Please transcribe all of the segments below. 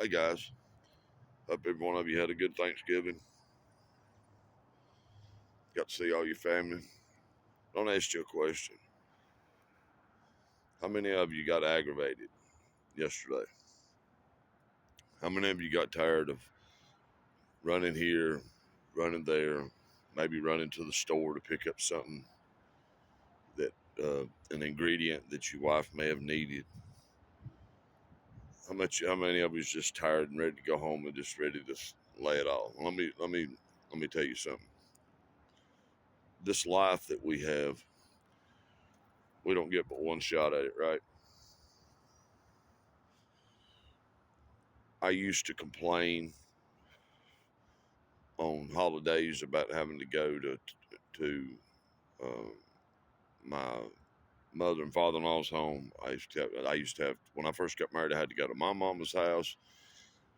Hey guys, hope every one of you had a good Thanksgiving. Got to see all your family. Don't ask you a question. How many of you got aggravated yesterday? How many of you got tired of running here, running there, maybe running to the store to pick up something that an ingredient that your wife may have needed? How many of you is just tired and ready to go home and just ready to lay it all? Let me tell you something. This life that we have, we don't get but one shot at it, right? I used to complain on holidays about having to go to uh, my mother and father-in-law's home. I used to have when I first got married. I had to go to my mama's house,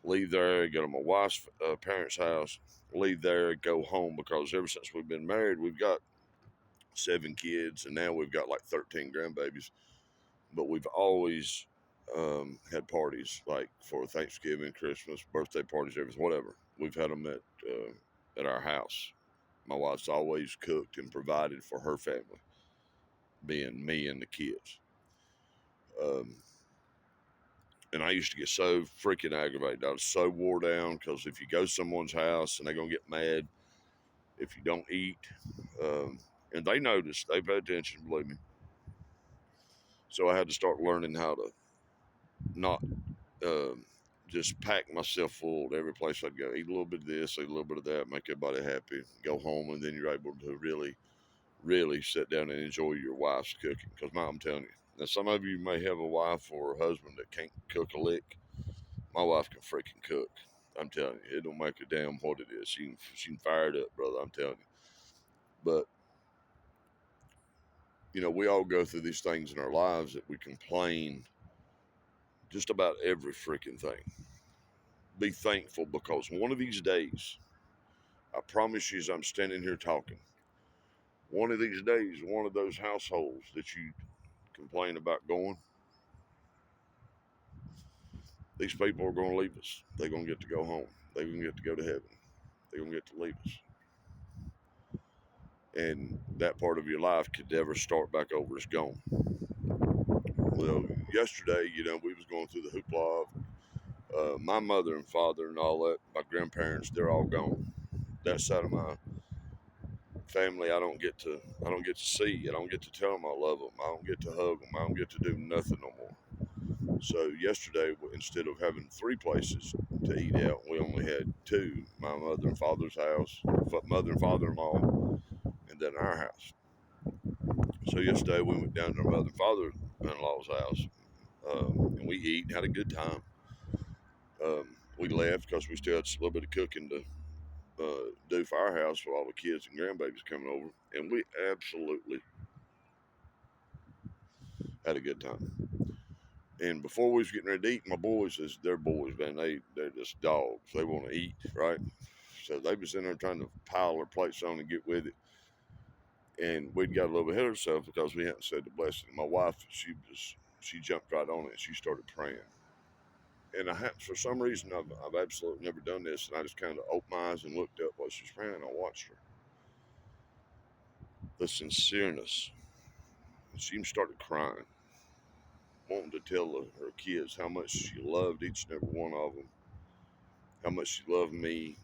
leave there, go to my wife's parents' house, leave there, go home, because ever since we've been married, we've got 7 kids, and now we've got like 13 grandbabies. But we've always had parties like for Thanksgiving, Christmas, birthday parties, everything, whatever. We've had them at our house. My wife's always cooked and provided for her family, being me and the kids. Um, and I used to get so freaking aggravated. I was so wore down because if you go to someone's house and they're going to get mad if you don't eat, um, and they notice, they pay attention, believe me. So I had to start learning how to not um, just pack myself full to every place I'd go. Eat a little bit of this, eat a little bit of that, make everybody happy, go home, and then you're able to really sit down and enjoy your wife's cooking. Because I'm telling you, now some of you may have a wife or a husband that can't cook a lick. My wife can freaking cook. I'm telling you, it don't make a damn what it is. She can fire it up, brother. I'm telling you. But we all go through these things in our lives that we complain just about every freaking thing. Be thankful, because one of these days, I promise you, as I'm standing here talking, one of these days, one of those households that you complain about going, these people are going to leave us. They're going to get to go home. They're going to get to go to heaven. They're going to get to leave us. And that part of your life could never start back over. It's gone. Well, yesterday, we was going through the hoopla of my mother and father and all that, my grandparents, they're all gone. That side of my family, I don't get to see. I don't get to tell them I love them. I don't get to hug them. I don't get to do nothing no more. So yesterday, instead of having 3 places to eat out, we only had 2: my mother and father's house, mother and father-in-law, and then our house. So yesterday we went down to my mother and father-in-law's house, and we eat and had a good time. We left because we still had a little bit of cooking to do for our house for all the kids and grandbabies coming over, and we absolutely had a good time. And before we was getting ready to eat, my boys, they're boys, man. They're just dogs. They want to eat, right? So they was in there trying to pile their plates on and get with it. And we'd got a little bit ahead of ourselves because we hadn't said the blessing. My wife, she jumped right on it and she started praying. And for some reason, I've absolutely never done this. And I just kind of opened my eyes and looked up while she was praying. And I watched her. The sincereness. She even started crying, wanting to tell her kids how much she loved each and every one of them, how much she loved me,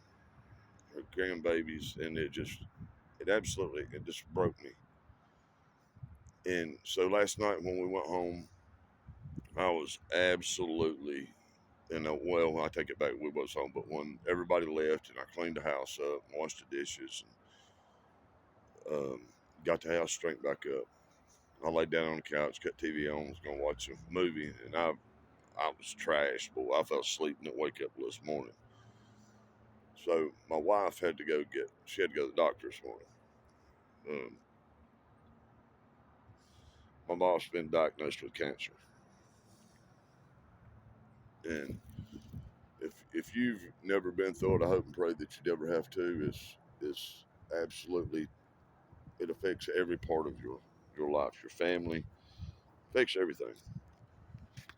her grandbabies, and it just broke me. And so last night when we went home, I was absolutely, well, I take it back, we was home, but when everybody left and I cleaned the house up, washed the dishes, and got the house straightened back up, I laid down on the couch, cut TV on, was going to watch a movie, and I was trashed, boy. I fell asleep and didn't wake up this morning. So my wife had to go to the doctor this morning. My mom's been diagnosed with cancer. And if you've never been through it, I hope and pray that you never have to. It's absolutely, it affects every part of your life, your family, affects everything.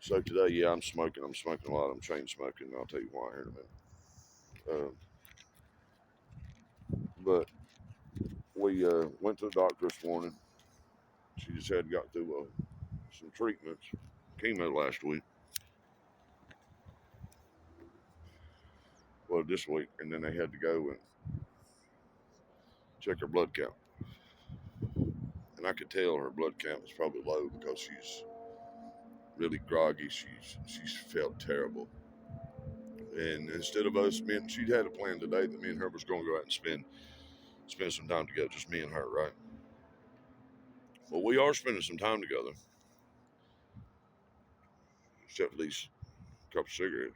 So today, yeah, I'm smoking. I'm smoking a lot. I'm chain smoking. And I'll tell you why here in a minute. But we went to the doctor this morning. She just had got through some treatments, chemo last week. Well, this week, and then they had to go and check her blood count. And I could tell her blood count was probably low because she's really groggy. She's felt terrible. And instead of us, she'd had a plan today that me and her was going to go out and spend some time together, just me and her, right? Well, we are spending some time together, except for these couple cigarettes.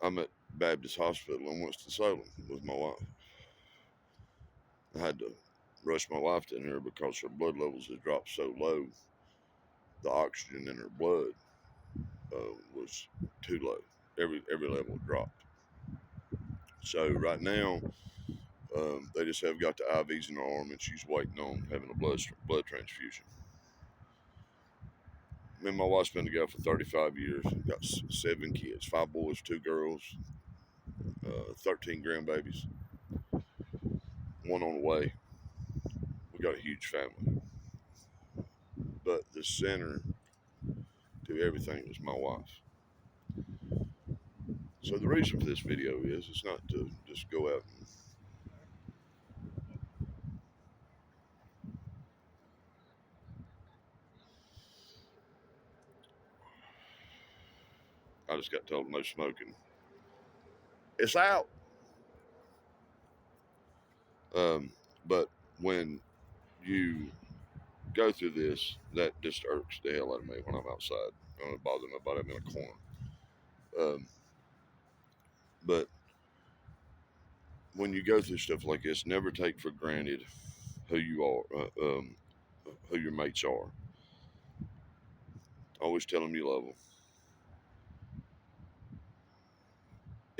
I'm at Baptist Hospital in Winston-Salem with my wife. I had to rush my wife in here because her blood levels had dropped so low. The oxygen in her blood was too low. Every level dropped. So right now, they just have got the IVs in her arm, and she's waiting on having a blood transfusion. Me and my wife's been together for 35 years. Got 7 kids, 5 boys, 2 girls, 13 grandbabies, 1 on the way. We got a huge family. But the center to everything was my wife. So the reason for this video is it's not to just go out and I just got told no smoking. It's out. But when you go through this, that disturbs the hell out of me when I'm outside. I don't bother nobody. I'm in a corner. But when you go through stuff like this, never take for granted who you are, who your mates are. Always tell them you love them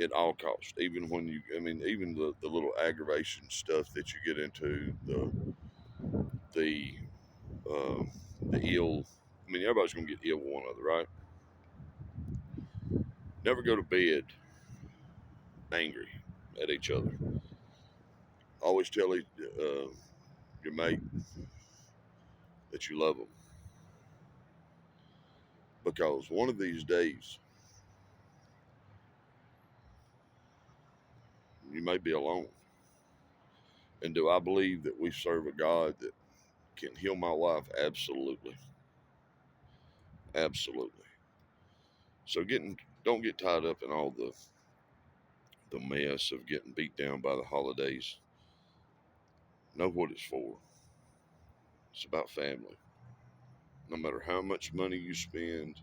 at all costs. Even when even the little aggravation stuff that you get into, the um, the ill. Everybody's gonna get ill with one another, right? Never go to bed angry at each other. Always tell your mate that you love them, because one of these days you may be alone. And do I believe that we serve a God that can heal my wife? Absolutely. Absolutely. So don't get tied up in all the mess of getting beat down by the holidays. Know what it's for. It's about family. No matter how much money you spend,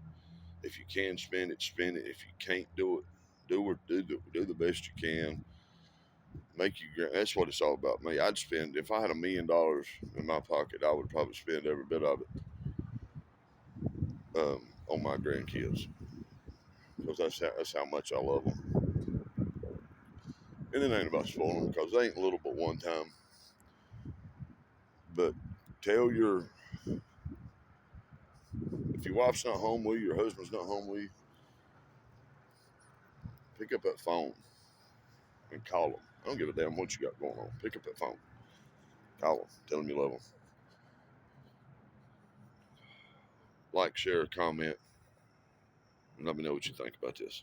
if you can spend it, spend it. If you can't do it, do the best you can. That's what it's all about. Me, I'd spend if I had $1 million in my pocket, I would probably spend every bit of it on my grandkids, because that's how much I love them. And it ain't about spoiling them, because they ain't little but one time. But if your wife's not home with you, your husband's not home with you, pick up that phone and call them. I don't give a damn what you got going on. Pick up that phone, call them, tell them you love them. Like, share, comment, and let me know what you think about this.